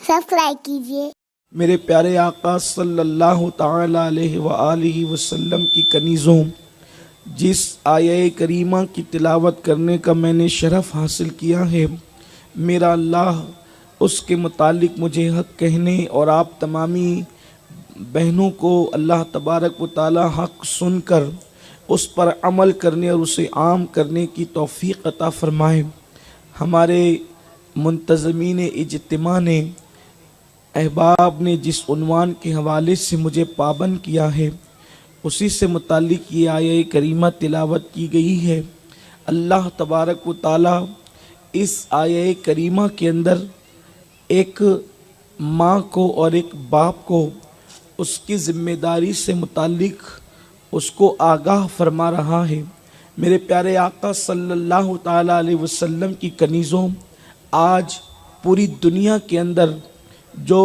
Subscribe کیجیے۔ میرے پیارے آقا صلی اللہ تعالی علیہ وآلہ وسلم کی کنیزوں، جس آیہ کریمہ کی تلاوت کرنے کا میں نے شرف حاصل کیا ہے، میرا اللہ اس کے متعلق مجھے حق کہنے اور آپ تمامی بہنوں کو اللہ تبارک و تعالی حق سن کر اس پر عمل کرنے اور اسے عام کرنے کی توفیق عطا فرمائے۔ ہمارے منتظمین اجتماع نے، احباب نے جس عنوان کے حوالے سے مجھے پابند کیا ہے، اسی سے متعلق یہ آیہ کریمہ تلاوت کی گئی ہے۔ اللہ تبارک و تعالی اس آیہ کریمہ کے اندر ایک ماں کو اور ایک باپ کو اس کی ذمہ داری سے متعلق اس کو آگاہ فرما رہا ہے۔ میرے پیارے آقا صلی اللہ تعالی علیہ وسلم کی کنیزوں، آج پوری دنیا کے اندر جو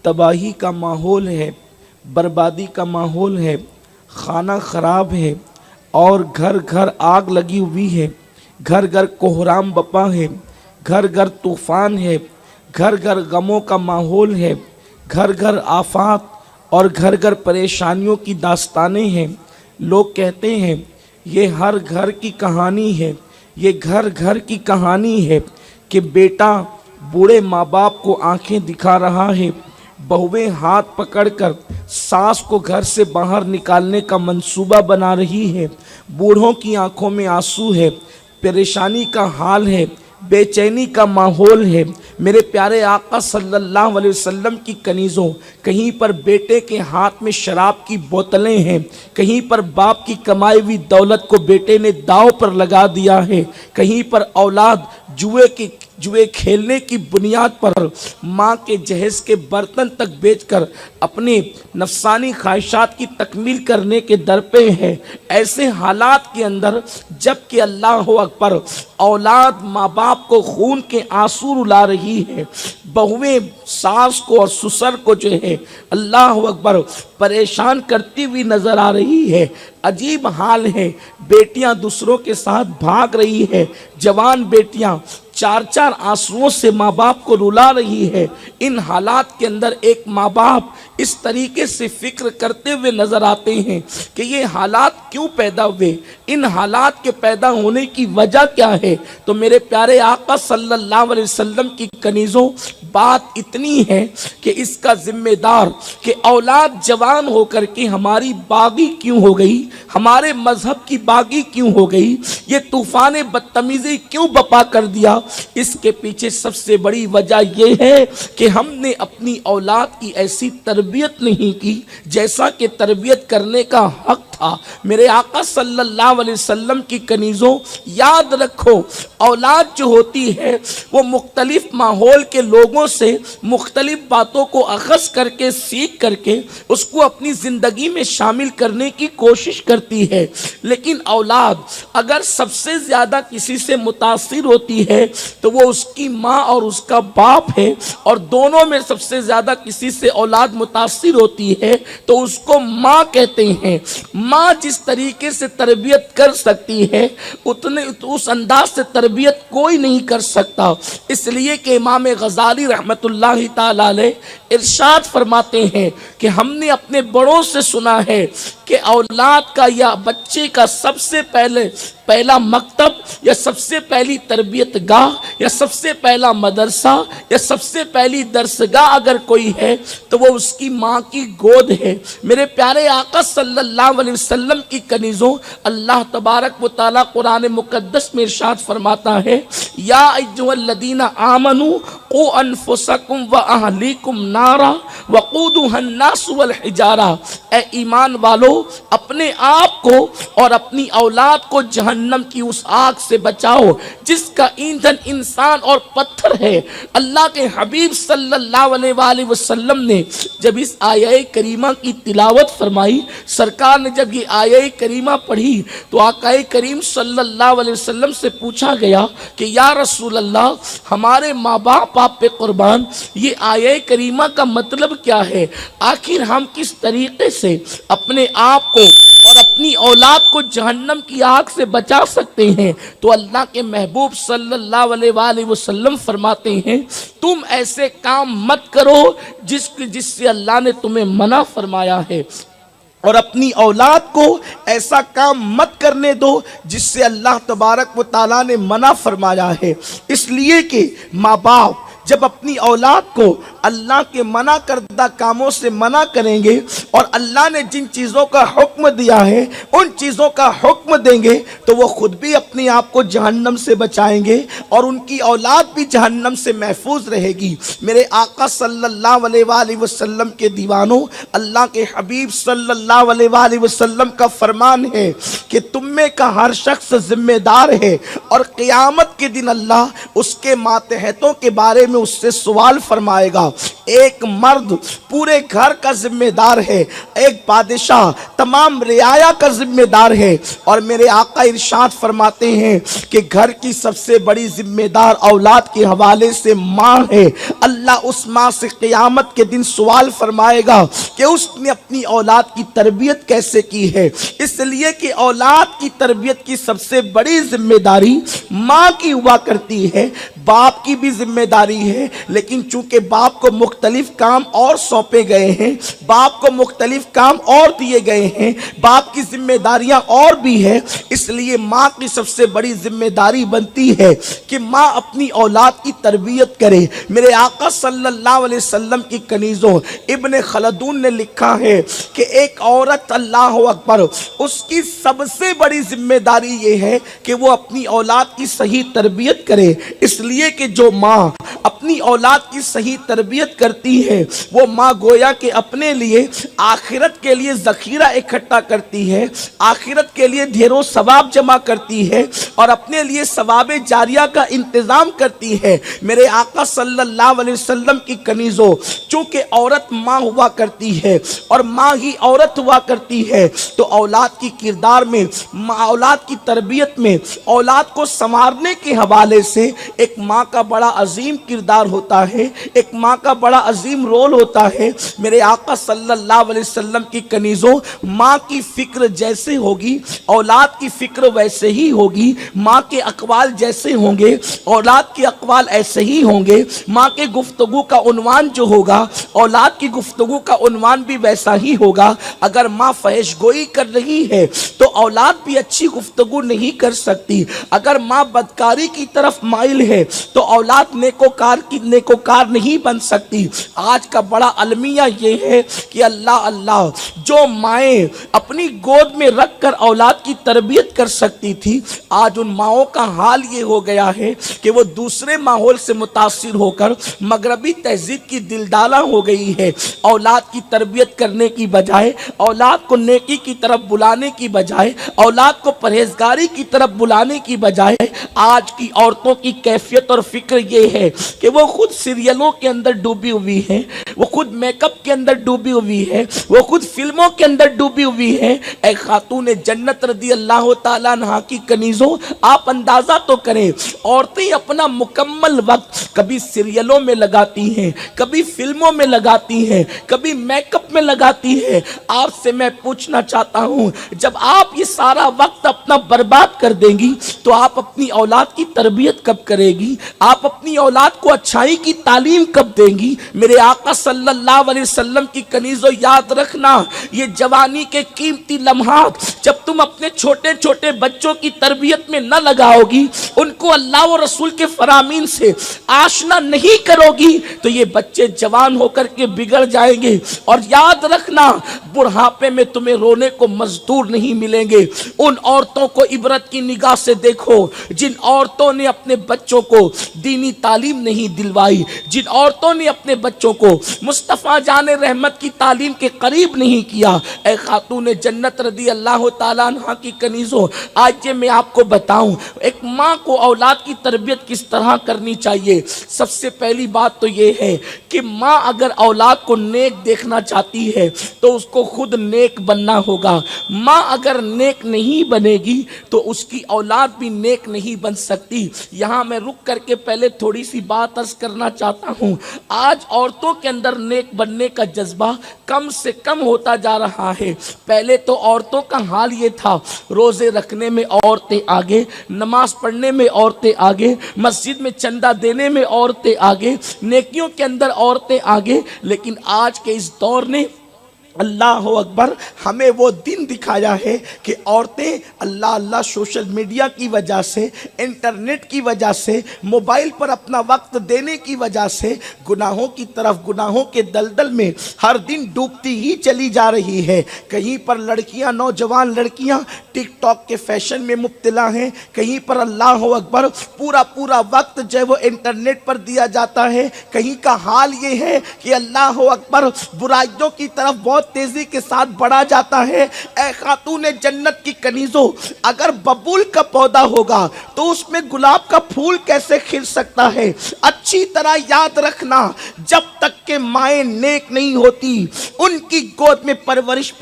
تباہی کا ماحول ہے، بربادی کا ماحول ہے، خانہ خراب ہے اور گھر گھر آگ لگی ہوئی ہے، گھر گھر کوہرام بپا ہے، گھر گھر طوفان ہے، گھر گھر غموں کا ماحول ہے، گھر گھر آفات اور گھر گھر پریشانیوں کی داستانیں ہیں۔ لوگ کہتے ہیں یہ ہر گھر کی کہانی ہے، یہ گھر گھر کی کہانی ہے کہ بیٹا بوڑھے ماں باپ کو آنکھیں دکھا رہا ہے، بہویں ہاتھ پکڑ کر ساس کو گھر سے باہر نکالنے کا منصوبہ بنا رہی ہے، بوڑھوں کی آنکھوں میں آنسو ہے، پریشانی کا حال ہے، بے چینی کا ماحول ہے۔ میرے پیارے آقا صلی اللہ علیہ وسلم کی کنیزوں، کہیں پر بیٹے کے ہاتھ میں شراب کی بوتلیں ہیں، کہیں پر باپ کی کمائی ہوئی دولت کو بیٹے نے داؤ پر لگا دیا ہے، کہیں پر اولاد جوئے کھیلنے کی بنیاد پر ماں کے جہیز کے برتن تک بیچ کر اپنے نفسانی خواہشات کی تکمیل کرنے کے در پہ ہے۔ ایسے حالات کے اندر جب کہ اللہ اکبر اولاد ماں باپ کو خون کے آنسو رلا رہی ہے، بہویں ساس کو اور سسر کو جو ہے اللہ اکبر پریشان کرتی ہوئی نظر آ رہی ہے، عجیب حال ہے، بیٹیاں دوسروں کے ساتھ بھاگ رہی ہے، جوان بیٹیاں چار چار آنسوؤں سے ماں باپ کو رلا رہی ہے۔ ان حالات کے اندر ایک ماں باپ اس طریقے سے فکر کرتے ہوئے نظر آتے ہیں کہ یہ حالات کیوں پیدا ہوئے، ان حالات کے پیدا ہونے کی وجہ کیا ہے؟ تو میرے پیارے آقا صلی اللہ علیہ وسلم کی کنیزوں، بات اتنی ہے کہ اس کا ذمہ دار کہ اولاد جوان ہو کر کے ہماری باغی کیوں ہو گئی، ہمارے مذہب کی باغی کیوں ہو گئی، یہ طوفان بدتمیزی کیوں بپا کر دیا، اس کے پیچھے سب سے بڑی وجہ یہ ہے کہ ہم نے اپنی اولاد کی ایسی تربیت نہیں کی جیسا کہ تربیت کرنے کا حق تھا۔ میرے آقا صلی اللہ علیہ وسلم کی کنیزوں، یاد رکھو اولاد جو ہوتی ہے وہ مختلف ماحول کے لوگوں سے مختلف باتوں کو اخذ کر کے سیکھ کر کے اس کو اپنی زندگی میں شامل کرنے کی کوشش کرتی ہے، لیکن اولاد اگر سب سے زیادہ کسی سے متاثر ہوتی ہے تو وہ اس کی ماں اور اس کا باپ ہے، اور دونوں میں سب سے زیادہ کسی سے اولاد متاثر ہوتی ہے تو اس کو ماں کہتے ہیں۔ ماں جس طریقے سے تربیت کر سکتی ہے اس انداز سے تربیت کوئی نہیں کر سکتا، اس لیے کہ امام غزالی رحمت اللہ تعالی علیہ ارشاد فرماتے ہیں کہ ہم نے اپنے بڑوں سے سنا ہے کہ اولاد کا یا بچے کا سب سے پہلا مکتب یا سب سے پہلی تربیت گاہ یا سب سے پہلا مدرسہ یا سب سے پہلی درسگاہ اگر کوئی ہے تو وہ اس کی ماں کی گود ہے۔ میرے پیارے آقا صلی اللہ علیہ وسلم کی کنیزوں، اللہ تبارک و تعالی قرآن مقدس میں ارشاد فرماتا ہے، یا ایھا الذین آمنوا قوا انفسکم واہلیکم نارا وقودھا الناس والحجارہ، اے ایمان والو اپنے آپ کو اور اپنی اولاد کو جہنم کی اس آگ سے بچاؤ جس کا ایندھن انسان اور پتھر ہے۔ اللہ کے حبیب صلی اللہ علیہ وآلہ وسلم نے جب اس آیہ کریمہ کی تلاوت فرمائی، سرکار نے جب یہ آیہ کریمہ پڑھی تو آقا کریم صلی اللہ علیہ وسلم سے پوچھا گیا کہ یا رسول اللہ، ہمارے ماں باپ آپ پہ قربان، یہ آیہ کریمہ کا مطلب کیا ہے؟ آخر ہم کس طریقے سے اپنے آپ کو اور اپنی اولاد کو جہنم کی آگ سے بچا سکتے ہیں تو اللہ کے محبوب صلی اللہ علیہ وآلہ وسلم فرماتے ہیں تم ایسے کام مت کرو جس سے اللہ نے تمہیں منع فرمایا ہے، اور اپنی اولاد کو ایسا کام مت کرنے دو جس سے اللہ تبارک و تعالیٰ نے منع فرمایا ہے۔ اس لیے کہ ماں باپ جب اپنی اولاد کو اللہ کے منع کردہ کاموں سے منع کریں گے اور اللہ نے جن چیزوں کا حکم دیا ہے ان چیزوں کا حکم دیں گے تو وہ خود بھی اپنے آپ کو جہنم سے بچائیں گے اور ان کی اولاد بھی جہنم سے محفوظ رہے گی۔ میرے آقا صلی اللہ علیہ وآلہ وسلم کے دیوانوں، اللہ کے حبیب صلی اللہ علیہ وآلہ وسلم کا فرمان ہے کہ تم میں کا ہر شخص ذمہ دار ہے اور قیامت کے دن اللہ اس کے ماتحتوں کے بارے میں اس سے سوال فرمائے گا۔ ایک مرد پورے گھر کا ذمہ دار ہے، ایک بادشاہ تمام رعایا کا ذمہ دار ہے، اور میرے آقا ارشاد فرماتے ہیں کہ گھر کی سب سے بڑی ذمہ دار اولاد کے حوالے سے ماں ہے۔ اللہ اس ماں سے قیامت کے دن سوال فرمائے گا کہ اس نے اپنی اولاد کی تربیت کیسے کی ہے، اس لیے کہ اولاد کی تربیت کی سب سے بڑی ذمہ داری ماں کی ہوا کرتی ہے۔ باپ کی بھی ذمہ داری ہے، لیکن چونکہ باپ کو مختلف کام اور سونپے گئے ہیں، باپ کو مختلف کام اور دیے گئے ہیں، باپ کی ذمہ داریاں اور بھی ہیں، اس لیے ماں کی سب سے بڑی ذمہ داری بنتی ہے کہ ماں اپنی اولاد کی تربیت کرے۔ میرے آقا صلی اللہ علیہ وسلم کی کنیزوں ابن خلدون نے لکھا ہے کہ ایک عورت، اللہ اکبر، اس کی سب سے بڑی ذمہ داری یہ ہے کہ وہ اپنی اولاد کی صحیح تربیت کرے، اس لیے کہ جو ماں اپنی اولاد کی صحیح تربیت کرتی ہے وہ ماں گویا کہ اپنے لیے آخرت کے لیے ذخیرہ اکٹھا کرتی ہے، آخرت کے لیے ڈھیروں ثواب جمع کرتی ہے اور اپنے لیے ثواب جاریہ کا انتظام کرتی ہے۔ میرے آقا صلی اللہ علیہ وسلم کی کنیزوں، چونکہ عورت ماں ہوا کرتی ہے اور ماں ہی عورت ہوا کرتی ہے تو اولاد کی کردار میں، اولاد کی تربیت میں، اولاد کو سنوارنے کے حوالے سے ایک ماں کا بڑا عظیم کردار ہوتا ہے، ایک ماں کا بڑا عظیم رول ہوتا ہے۔ میرے آقا صلی اللہ علیہ وسلم کی کنیزوں، ماں کی فکر جیسے ہوگی اولاد کی فکر ویسے ہی ہوگی، ماں کے اقوال جیسے ہوں گے اولاد کے اقوال ایسے ہی ہوں گے، ماں کے گفتگو کا عنوان جو ہوگا اولاد کی گفتگو کا عنوان بھی ویسا ہی ہوگا۔ اگر ماں فحش گوئی کر رہی ہے تو اولاد بھی اچھی گفتگو نہیں کر سکتی، اگر ماں بدکاری کی طرف مائل ہے تو اولاد نیکوکار نہیں بن سکتی۔ آج کا بڑا المیہ یہ ہے کہ اللہ جو مائیں اپنی گود میں رکھ کر اولاد کی تربیت کر سکتی تھی، آج ان ماؤں کا حال یہ ہو گیا ہے کہ وہ دوسرے ماحول سے متاثر ہو کر مغربی تہذیب کی دلدالہ ہو گئی ہے۔ اولاد کی تربیت کرنے کی بجائے، اولاد کو نیکی کی طرف بلانے کی بجائے، اولاد کو پرہیزگاری کی طرف بلانے کی بجائے، آج کی عورتوں کی کیفیت اور فکر یہ ہے کہ وہ خود سیریلوں کے اندر ڈوبی ہوئی ہیں، وہ خود میک اپ کے اندر ڈوبی ہوئی ہے، وہ خود فلموں کے اندر ڈوبی ہوئی ہے۔ اے خاتون جنت رضی اللہ تعالیٰ عنہا کی کنیزوں، آپ اندازہ تو کریں، عورتیں اپنا مکمل وقت کبھی سیریلوں میں لگاتی ہیں، کبھی فلموں میں لگاتی ہیں، کبھی میک اپ میں لگاتی ہیں۔ آپ سے میں پوچھنا چاہتا ہوں، جب آپ یہ سارا وقت اپنا برباد کر دیں گی تو آپ اپنی اولاد کی تربیت کب کرے گی؟ آپ اپنی اولاد کو اچھائی کی تعلیم کب دیں گی؟ میرے آقا صلی اللہ علیہ وسلم کی کنیزوں، یاد رکھنا، یہ جوانی کے قیمتی لمحات جب تم اپنے چھوٹے چھوٹے بچوں کی تربیت میں نہ لگاؤ گی، ان کو اللہ و رسول کے فرامین سے آشنا نہیں کرو گی تو یہ بچے جوان ہو کر کے بگڑ جائیں گے۔ اور یاد رکھنا، بڑھاپے میں تمہیں رونے کو مزدور نہیں ملیں گے۔ ان عورتوں کو عبرت کی نگاہ سے دیکھو جن عورتوں نے اپنے بچوں کو دینی تعلیم نہیں دلوائی، جن عورتوں نے اپنے بچوں کو مصطفیٰ جان رحمت کی تعلیم کے قریب نہیں کیا۔ اے خاتون جنت رضی اللہ تعالیٰ عنہ کی کنیزوں، آج یہ میں آپ کو بتاؤں ایک ماں کو اولاد کی تربیت کس طرح کرنی چاہیے۔ سب سے پہلی بات تو یہ ہے کہ ماں اگر اولاد کو نیک دیکھنا چاہتی ہے تو اس کو خود نیک بننا ہوگا۔ ماں اگر نیک نہیں بنے گی تو اس کی اولاد بھی نیک نہیں بن سکتی۔ یہاں میں رک کر کے پہلے تھوڑی سی بات عرض کرنا چاہتا ہوں۔ آج عورتوں کے اندر نیک بننے کا جذبہ کم سے کم ہوتا جا رہا ہے۔ پہلے تو عورتوں کا حال یہ تھا، روزے رکھنے میں عورتیں آگے، نماز پڑھنے میں عورتیں آگے، مسجد میں چندہ دینے میں عورتیں آگے، نیکیوں کے اندر عورتیں آگے. لیکن آج کے اس دور نے اللہ اکبر ہمیں وہ دن دکھایا ہے کہ عورتیں اللہ سوشل میڈیا کی وجہ سے، انٹرنیٹ کی وجہ سے، موبائل پر اپنا وقت دینے کی وجہ سے گناہوں کی طرف، گناہوں کے دلدل میں ہر دن ڈوبتی ہی چلی جا رہی ہے. کہیں پر لڑکیاں، نوجوان لڑکیاں ٹک ٹاک کے فیشن میں مبتلا ہیں، کہیں پر اللہ اکبر پورا وقت جو ہے وہ انٹرنیٹ پر دیا جاتا ہے. کہیں کا حال یہ ہے کہ اللہ اکبر برائیوں کی طرف بہت تیزی کے ساتھ بڑھا جاتا ہے. اے خاتون جنت کی کنیزوں، اگر ببول کا پودا ہوگا تو اس میں گلاب کا پھول کیسے کھل سکتا ہے؟ اچھی طرح یاد رکھنا، جب تک کہ مائیں نیک نہیں ہوتی ان کی گود میں پرورش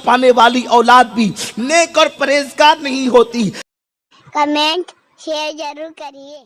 پانے والی اولاد بھی نیک اور پرہیزگار نہیں ہوتی. کمنٹ شیئر ضرور کریے.